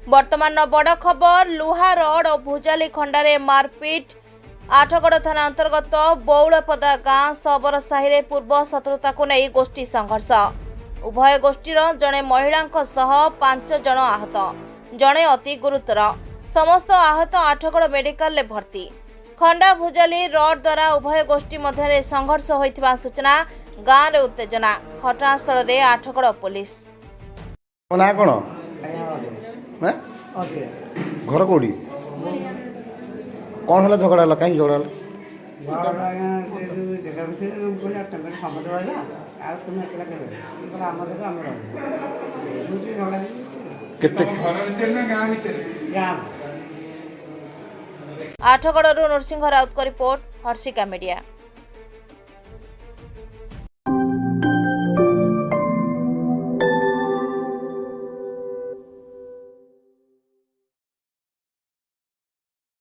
बर्तमान बड़ खबर लुहा रड और भुजाली खंडारे मारपिट। आठगड़ थाना अंतर्गत बौलपदा गाँ सबर साहि पूर्व शत्रुता को नहीं गोष्ठी संघर्ष। उभय गोष्ठीर जड़े महिला 5 जन आहत, जड़े अति गुरुतर। समस्त आहत आठगड़ मेडिकल रे भर्ती। खंडा भुजाली रड द्वारा उभय गोष्ठी मध्य संघर्ष होइथिबा सूचना। गाँव रे उत्तेजना। घटनास्थल रे आठगड़ पुलिस। ना कौन घर कौड़ी कौन है झगड़ा है कहीं झगड़ा आठगड़ू नरसिंह राउत को रिपोर्ट हर्षिका मीडिया।